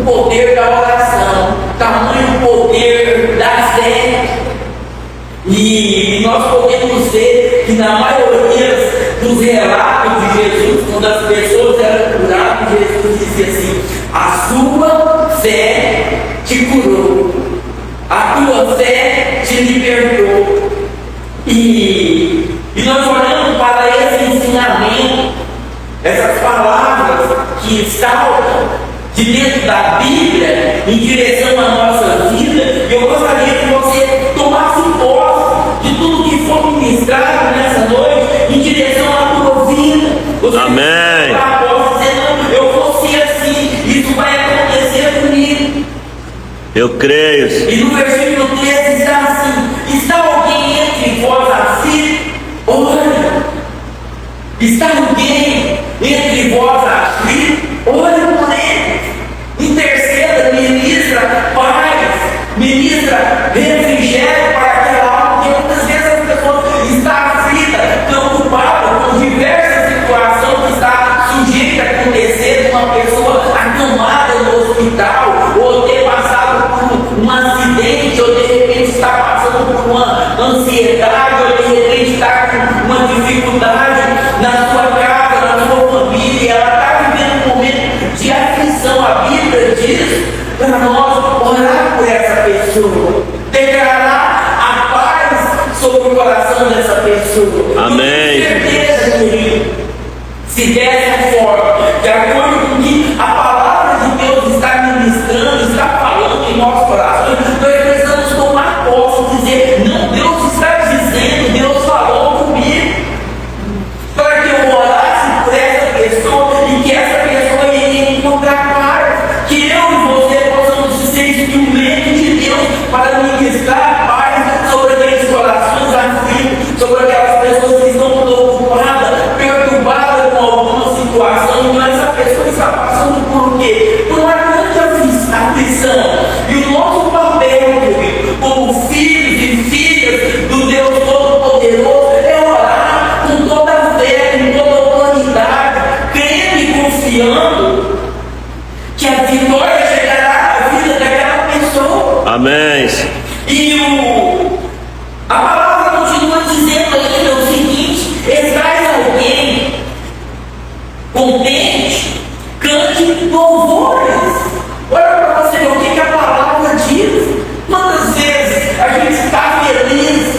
o poder da oração, tamanho o poder da fé. E nós podemos ver que na maioria dos relatos de Jesus, quando as pessoas eram curadas, Jesus dizia assim: a sua fé te curou, a tua fé te libertou. E nós olhamos para esse ensinamento, essas palavras que saltam de dentro da Bíblia em direção à nossa vida. E eu gostaria que você tomasse posse de tudo que foi ministrado nessa noite em direção à tua vida. Você amém. Posso dizer: não, eu vou ser assim, isso vai acontecer comigo. Eu creio. E no versículo 13 está assim: está alguém entre vós aflito? Ore. Está alguém entre vós aflito? Ore por ele. Interceda, ministra paz, ministra refrigério para aquela alma, porque muitas vezes as pessoas estão aflitas, preocupadas com diversas situações que está sujeita a acontecer com uma pessoa acamada no hospital, ou ter passado por um acidente, ou de repente está passando por uma ansiedade, ou de repente está com uma dificuldade na sua casa, na sua família, ela está vivendo um momento de aflição. A Bíblia diz para nós orar por essa pessoa, declarar a paz sobre o coração dessa pessoa. Amém. Com certeza, querido, se dessa forma, de acordo com que a palavra de Deus está ministrando, está falando em nossos corações, nós precisamos tomar posse e dizer: não, Deus está dizendo, Deus falou comigo, para que eu orasse por essa pessoa e que essa pessoa iria encontrar paz, que eu e você possamos ser instrumento de Deus para ministrar paz sobre aqueles corações aflitos, sobre aquelas pessoas que estão preocupadas, perturbadas com alguma situação. Mas essa pessoa está passando por quê? Por uma grande aflição. E o nosso papel, querido, como filhos e filhas do Deus Todo-Poderoso, é orar com toda a fé, com toda a autoridade, crendo e confiando que a vitória chegará à vida daquela pessoa. Amém. E a palavra continua dizendo ainda o seguinte: estais alguém contente, cante louvores. Olha para você ver o que a palavra diz. Quantas vezes a gente está feliz,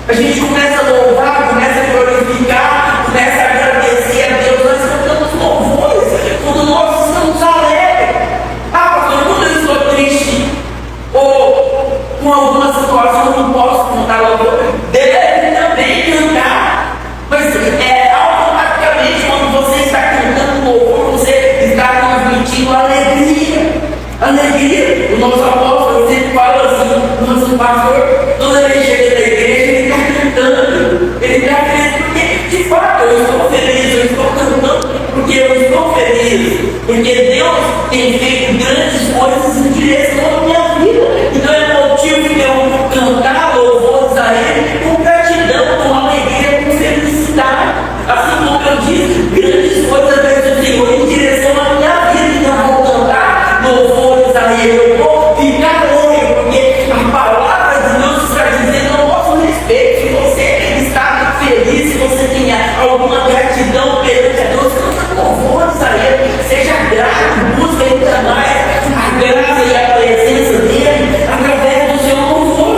a gente começa a louvar, começa a glorificar, começa a agradecer a Deus, nós cantamos louvores quando nós estamos alegres. Ah, pastor, quando eu estou triste ou com alguma situação eu não posso cantar louvor, deve também cantar, mas automaticamente quando você está cantando louvor, você está transmitindo alegria. Alegria. O nosso apóstolo sempre fala assim: nosso pastor, toda vez que chega na igreja, ele está cantando, ele está feliz, porque de fato eu estou feliz, eu estou cantando porque eu estou feliz, porque Deus tem feito grandes coisas em direção à minha vida. Então é motivo de eu cantar louvores a Ele com gratidão, com alegria, com felicidade. Assim como eu disse, grandes coisas do Senhor em direção à minha vida. Então eu vou cantar louvores a Ele, eu vou ficar alegre, porque a palavra de Deus está dizendo ao nosso respeito. Se você está feliz, se você tem alguma gratidão perante a Deus, canta louvores a Ele, seja grato, busca ainda mais a graça e a presença dEle através do seu louvor.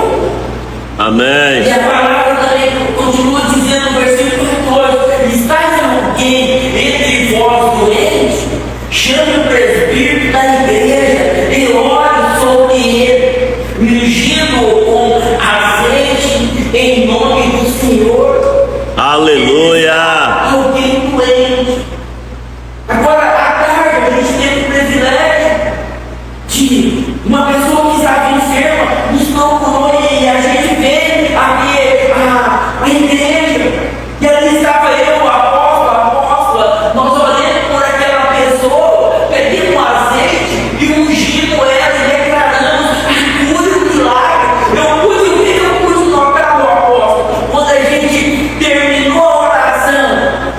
Amém. E a palavra também continua dizendo no versículo 14: estais alguém entre vós doente? Chame o presbítero da igreja e ore sobre ele, ungindo-o com azeite em nome do Senhor. Aleluia. Alguém doente. Agora, à tarde, a gente teve o privilégio de uma pessoa que estava enferma nos procurou e a gente veio aqui a igreja. E ali estava eu, o apóstolo, a apóstola, nós orando por aquela pessoa, pegando um azeite e ungindo ela e declarando a cura e o milagre. Eu pude notar, o apóstolo, quando a gente terminou a oração,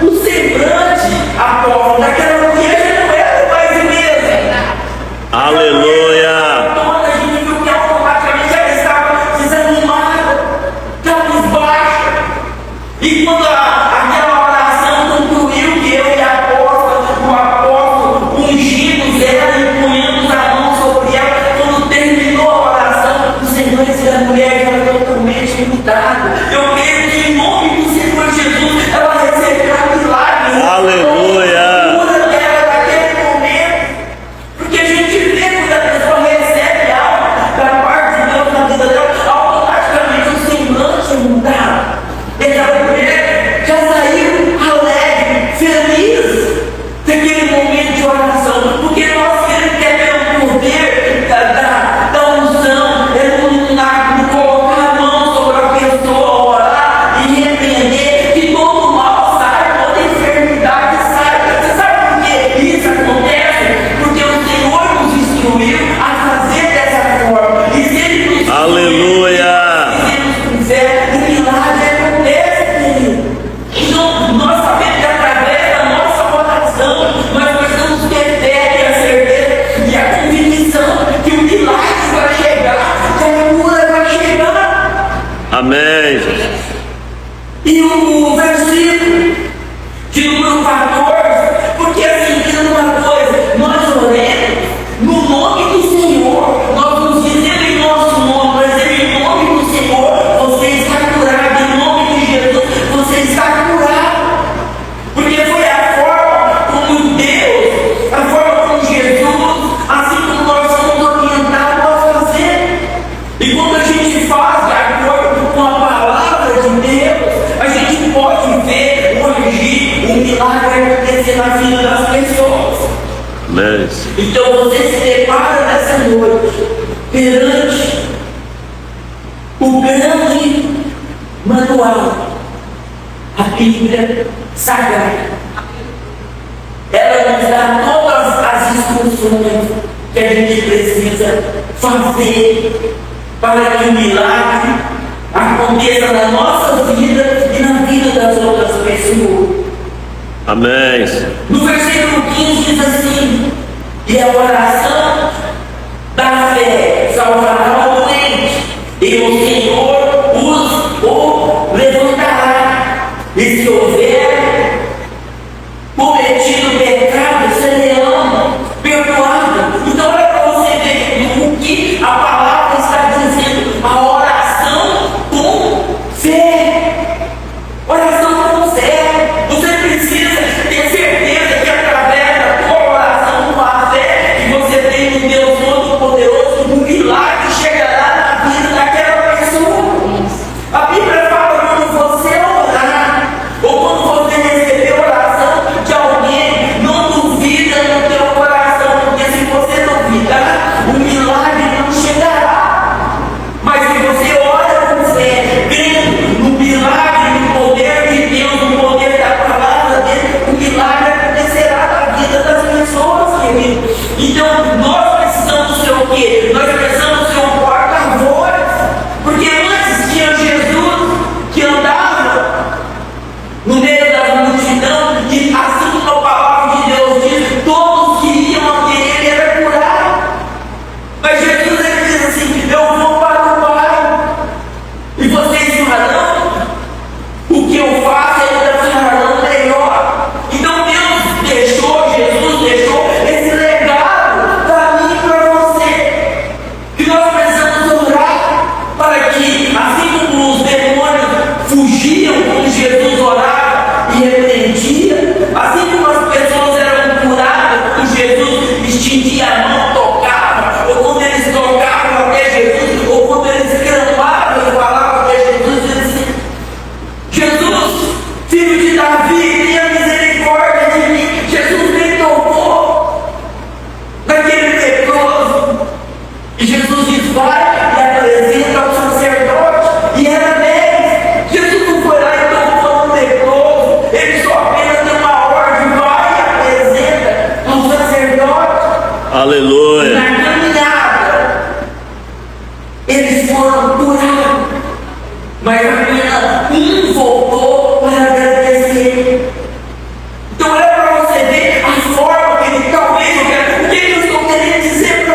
o semblante, apóstolo, daquela mulher já não era mais o mesmo. Aleluia. Então a gente viu que automaticamente ela estava desanimada, cabisbaixa. E quando aquela oração concluiu, que eu e o apóstolo ungimos ela e punhamos a mão sobre ela, quando terminou a oração, o Senhor disse a mulher já totalmente mudada. Eu creio que em nome do Senhor Jesus ela receberá milagres. Aleluia. Cura dela naquele momento. Porque a gente vê quando a pessoa recebe algo da parte de Deus na vida dela, automaticamente o semblante é mudado. Aquela mulher já saiu alegre, feliz daquele momento de oração. Porque nós queremos que é pelo poder da unção, no colocar a mão sobre a pessoa, orar e repreender, que todo mal sai, toda enfermidade sai. Você sabe por que isso acontece? Porque o Senhor nos instruiu a fazer dessa forma. E se Ele nos Aleluia. se Ele nos fizer, o milagre acontece, querido. Então, nós sabemos que através da nossa oração, nós precisamos ter fé, ter a certeza e a convicção que o milagre vai chegar, que a cura vai chegar. Amém. E o versículo de número 14, porque assim, entenda uma coisa, nós oremos no nome do Senhor, nós nos dizemos em nosso nome, nós dizemos em nome do Senhor, você está curado, em nome de Jesus, você está curado. Porque foi a forma como Deus, a forma como Jesus, assim como nós somos orientados a fazer. E quando a gente faz de acordo com a palavra de Deus, a gente pode ver hoje o milagre acontecer na vida das pessoas. Amém. Então você se depara nessa noite perante o grande manual, a Bíblia Sagrada. Ela nos dá todas as instruções que a gente precisa fazer para que o milagre aconteça na nossa vida e na vida das outras pessoas. Amém. No versículo 15 diz assim: e a oração da fé salvará o doente, e o Senhor o levantará. E se houver cometido pecado, serão perdoados. Então, olha para você ver o que a palavra está dizendo: a oração com fé. Oração com fé. Você precisa ter certeza que através da tua oração com a fé que você tem no Deus Todo-Poderoso, o milagre chegará na vida daquela pessoa. A Bíblia fala quando você orar, ou quando você receber oração de alguém, não duvida no teu coração, porque se você duvidar, o milagre não chegará. Mas se você ora com fé, crendo no milagre, no poder de Deus, no poder da palavra dele, o milagre acontecerá na vida das pessoas, querido. Então, nós precisamos ser o quê? Nós precisamos ser um porta-voz. Porque antes tinha Jesus que andava no meio da multidão, e assim como a palavra de Deus diz, todos que iam até ele era curado. Mas Jesus ele diz assim: eu vou para o Pai, e vocês farão o que eu faço, ainda farão melhor. Então Deus deixou, Jesus deixou esse legado para mim e para você, que nós precisamos orar para que, assim como os demônios fugiam quando Jesus orava e repreendia, assim como as pessoas eram curadas quando Jesus estendia a mão, tocava, ou quando eles tocavam até Jesus, ou quando eles clamavam e falavam até Jesus, eles diziam: Jesus, filho de Davi, tenha misericórdia de mim. Jesus me tocou naquele leproso. E Jesus diz: vai e apresenta ao sacerdote. E era 10. Jesus não foi lá e tocou no leproso. Ele só apenas deu uma ordem: vai e apresenta ao sacerdote. Aleluia. Na caminhada, eles foram curados, mas apenas um voltou para agradecer. Então, olha para você ver a forma que ele, talvez, o que eu estou querendo dizer para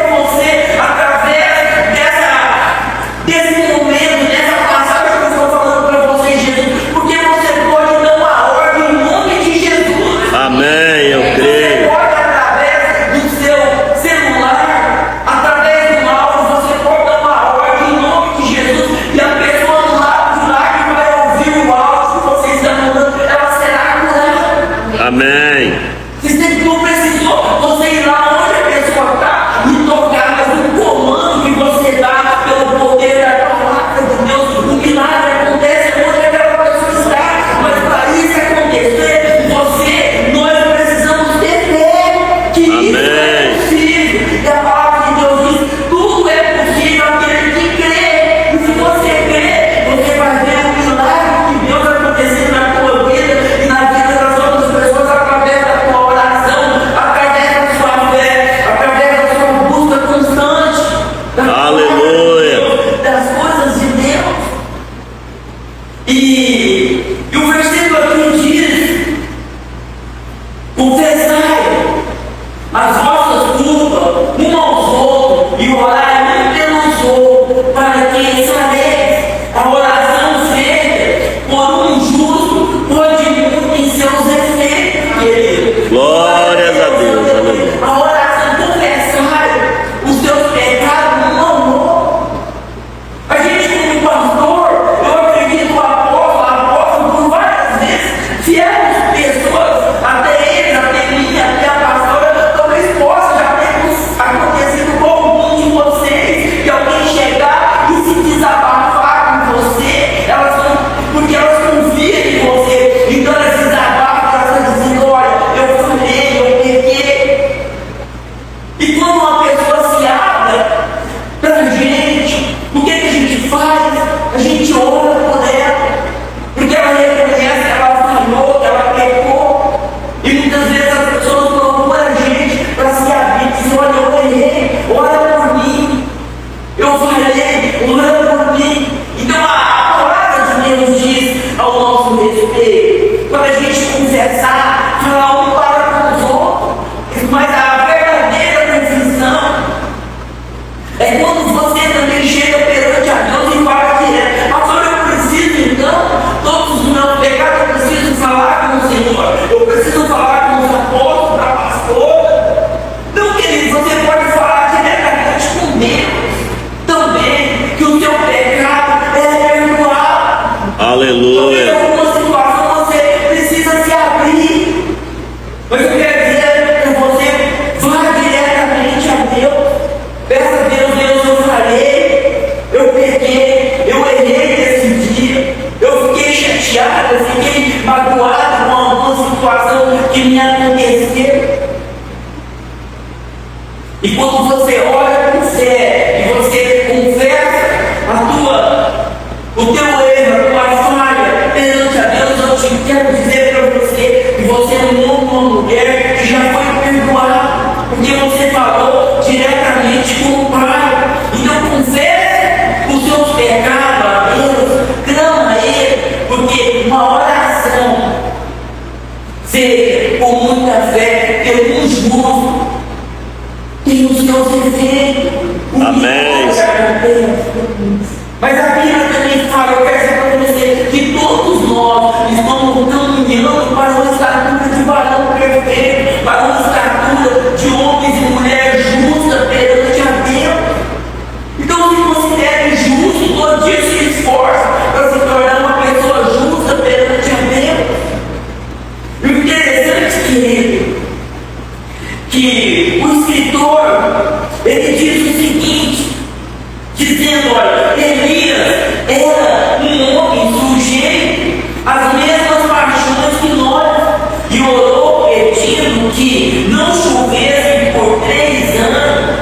assim: olha, eu errei, ora por mim. Eu falhei, ora por mim. Então a palavra de Deus diz ao nosso respeito, quando a gente confessar, falar um para com os outros, mas a verdadeira confissão é quando você também chega perante a Deus e fala direto: pastor, eu preciso então, todos os meus pecados, eu preciso falar com o Senhor, eu preciso falar com os apóstolos, a pastora. Não, querido, você pode falar diretamente com Deus também, que o seu pecado é perdoado. Aleluia. Em alguma situação você precisa se abrir, mas eu quero dizer que você vá diretamente a Deus. Peça a Deus: Deus, eu falhei, eu pequei, eu errei nesse dia, eu fiquei chateado, eu fiquei magoado com alguma situação que me aconteceu. E quando você ora com fé e você confessa o teu erro, a tua falha perante a Deus, eu te quero dizer para você que você é um homem, uma mulher que já foi perdoado, porque você falou diretamente com o Pai. Então confesse os seus pecados a Deus, clama a Ele, porque uma oração feita com muita fé pelo justo tem os seus efeitos. Amém. Mas a Bíblia também fala, eu quero dizer para você, que todos nós estamos caminhando para uma estatura de varão perfeito, para uma estatura de homens e mulheres justas perante a Deus. Então se considere justo, todo dia se esforça para se tornar uma pessoa justa perante a Deus. E o interessante, querido, que o escritor, ele diz o seguinte, dizendo: olha, Elias era um homem sujeito às mesmas paixões que nós, e orou pedindo que não chovesse por 3 anos,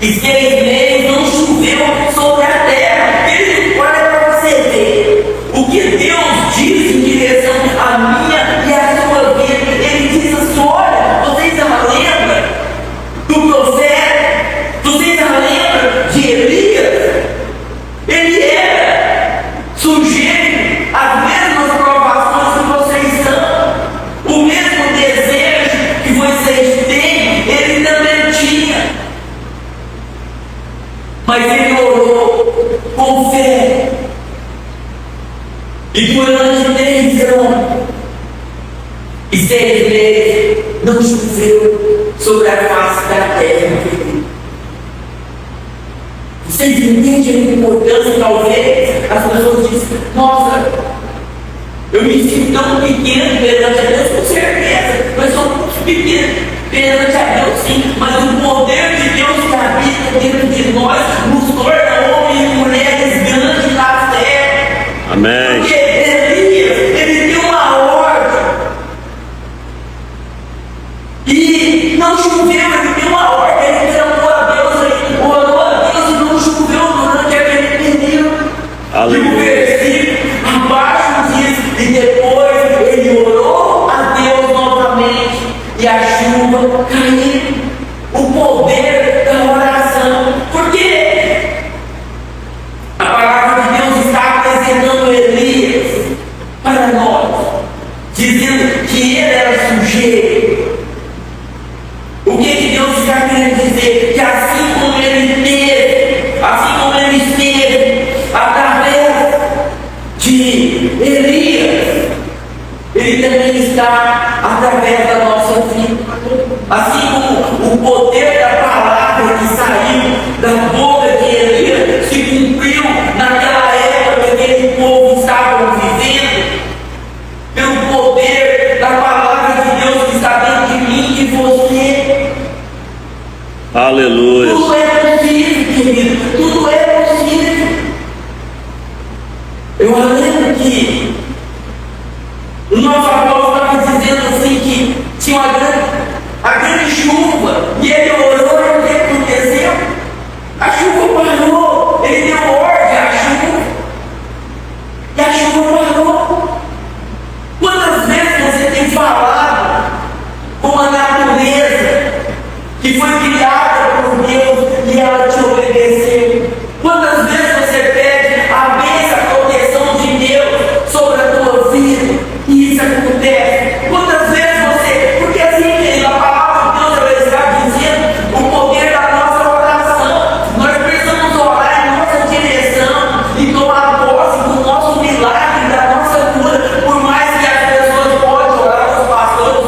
e 6 meses não choveu sobre a terra. Ele, olha para você ver o que Deus diz em direção à minha e à sua vida. Ele diz assim: olha, vocês já lembram do profeta? Vocês já lembram de Elias? Ele era sujeito às mesmas provações que vocês estão. O mesmo desejo que vocês têm, ele também tinha. Mas ele orou com fé. E durante 3 anos e 6 meses não choveu sobre a face da terra. Vocês entendem a importância? Talvez as pessoas dizem: nossa, eu me sinto tão pequeno perante a Deus. Com certeza, nós somos muito pequenos perante a Deus, sim, mas o poder de Deus que habita dentro de nós nos torna homens e mulheres grandes na fé. Amém. Porque Elias, ele deu uma ordem e não choveu. Ele deu uma ordem, ele clamou a Deus, ele orou a Deus e não choveu durante aquele período. Aleluia. E o versículo abaixo diz: e depois ele orou a Deus novamente e a chuva caiu. O poder da oração. Porque a palavra de Deus está apresentando Elias para nós, dizendo que ele era sujeito. O que Deus está querendo dizer? Que assim como ele teve, assim como ele esteve através de Elias, ele também está através da nossa vida. Assim como o poder da palavra que saiu da boca de Elias se cumpriu naquela época que aquele povo estava vivendo, pelo poder da palavra de Deus que está dentro de mim e de você. Aleluia. Tudo é possível, querido. Tudo é possível. Eu lembro que o nosso apóstolo estava dizendo assim que tinha a grande chuva, e ele orou e o que aconteceu? A chuva parou. Ele deu ordem à chuva e a chuva parou. Quantas vezes você tem falado com a natureza que foi criada por Deus e ela te obedeceu? Quantas vezes você pede a bênção, a proteção de Deus sobre a tua vida e isso acontece? Quantas vezes você, porque assim, querido, a palavra de Deus ela está dizendo o poder da nossa oração. Nós precisamos orar em nossa direção e tomar posse do nosso milagre, da nossa cura. Por mais que as pessoas podem orar, os pastores,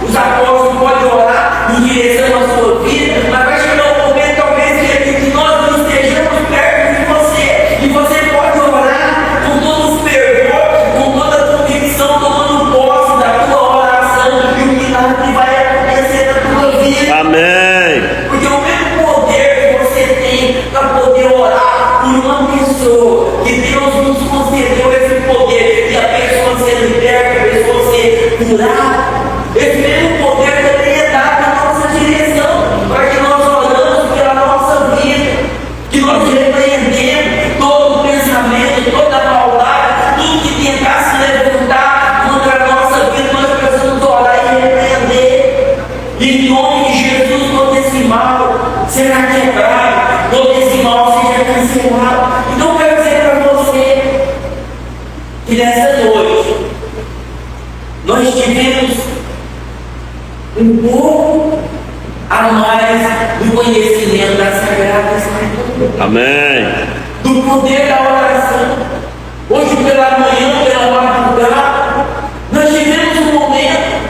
os apóstolos podem orar em direção à sua vida, mas vai chegar um momento talvez que nós não estejamos perto de você e você pode orar com todo o fervor, com toda a convicção, tomando posse da tua oração e o milagre vai acontecer na tua vida. Amém. Porque o mesmo poder que você tem para poder orar por uma pessoa, que Deus nos concedeu esse poder, e a pessoa ser liberta, a pessoa ser curada, esse mesmo poder também é dado na nossa direção, para que nós oramos pela nossa vida, que nós repreendemos todo o pensamento, toda a maldade, tudo que tentar se levantar contra a nossa vida, nós precisamos orar e repreender. Em nome de Jesus, todo esse mal será quebrado, todo esse mal seja cancelado. Então, eu quero dizer para você que nessa noite nós tivemos um pouco a mais do conhecimento das Sagradas Escrituras, Amém. do poder da oração. Hoje pela manhã, pela madrugada, nós tivemos um momento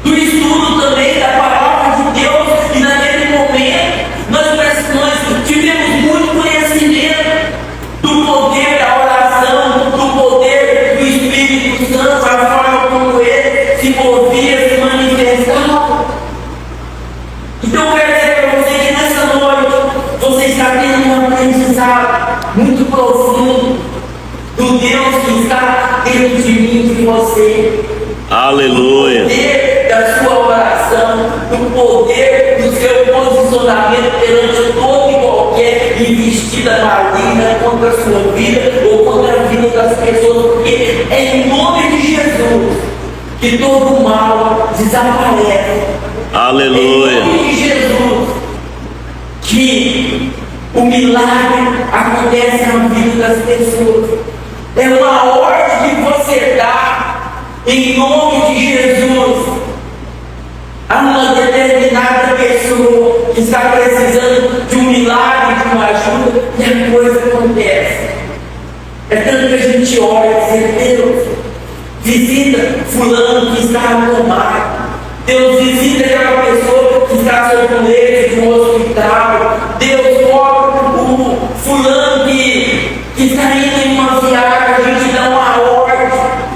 do estudo também da palavra de Deus, e naquele momento nós tivemos muito conhecimento do poder da oração, do poder do Espírito Santo, a forma como ele se movia, se manifestava. Então eu quero dizer para você que nessa noite você está tendo um aprendizado muito profundo do Deus que está dentro de mim e de você. Aleluia. Do poder da sua oração, do poder do seu posicionamento perante todo e qualquer investida maligna contra a sua vida ou contra a vida das pessoas, porque é em nome de Jesus que todo o mal desaparece. Aleluia. Em nome de Jesus que o milagre acontece na vida das pessoas. É uma ordem que você dá em nome de Jesus a uma determinada pessoa que está precisando de um milagre, de uma ajuda, e a coisa acontece. É tanto que a gente ora e diz: Deus, visita fulano que está acamado. Deus, visita aquela pessoa que está sob o leito de um hospital. Deus, toca o fulano que está indo em uma viagem. A gente dá uma ordem.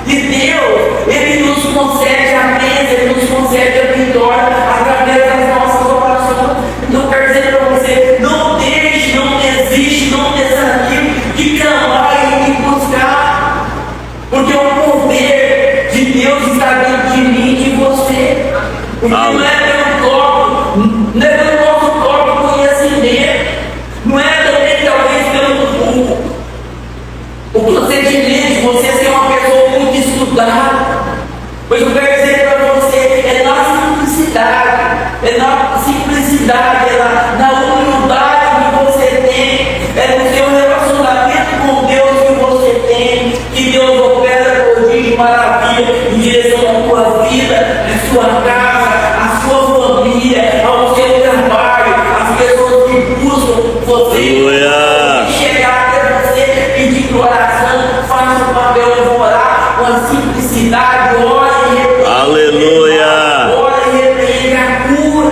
E Deus, Ele nos concede a bênção, Ele nos concede a vitória através das nossas orações. Então, quero dizer para você: não deixe, não desiste, não desanime de clamar e de buscar, porque o poder de Deus está dentro de mim e de você. Porque não é pelo próprio, não é pelo nosso próprio conhecimento, não é também talvez pelo o procedimento de você ser uma pessoa muito estudada. Pois eu quero dizer para você: é na simplicidade, é na humildade que você tem, é no seu relacionamento com Deus que você tem, que Deus opera prodígio, maravilha em direção à tua vida, à sua casa, à sua família, ao seu trabalho, às pessoas que buscam você. Aleluia. Chegar até você pedindo oração, faça o papel de orar com a simplicidade, ore e repreenda. Aleluia. Ore e repreenda a cura.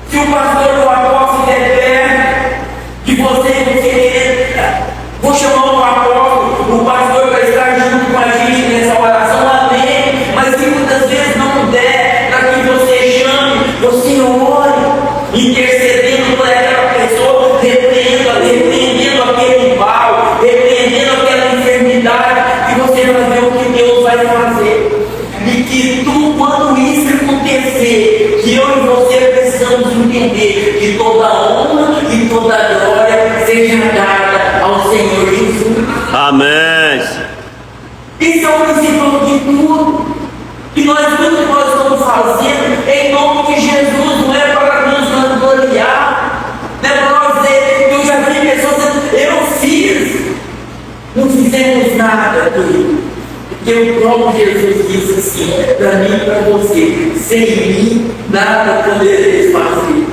Se o pastor do apóstolo der de você querer, vou chamar o apóstolo, o pastor vai estar junto com a gente nessa oração, amém. Mas se muitas vezes não der, para que você chame, você ore, intercedendo por aquela pessoa, repreendendo aquele mal, repreendendo aquela enfermidade, e você vai ver o que Deus vai fazer. E que quando isso acontecer, que eu e você precisamos entender que toda honra e toda glória seja dada ao Senhor Jesus. Amém. Isso é o princípio de tudo. E tudo que nós estamos fazendo em nome de Jesus, não é para nada, querido. Porque o próprio Jesus disse assim, para mim e para você, sem mim nada podereis fazer.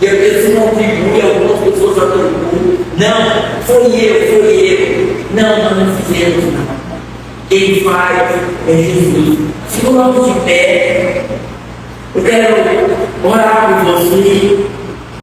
E a pessoa atribui, algumas pessoas atribuem, não, foi eu. Não, nós não fizemos nada. Quem faz é Jesus. Se colocamos de pé, eu quero orar por você.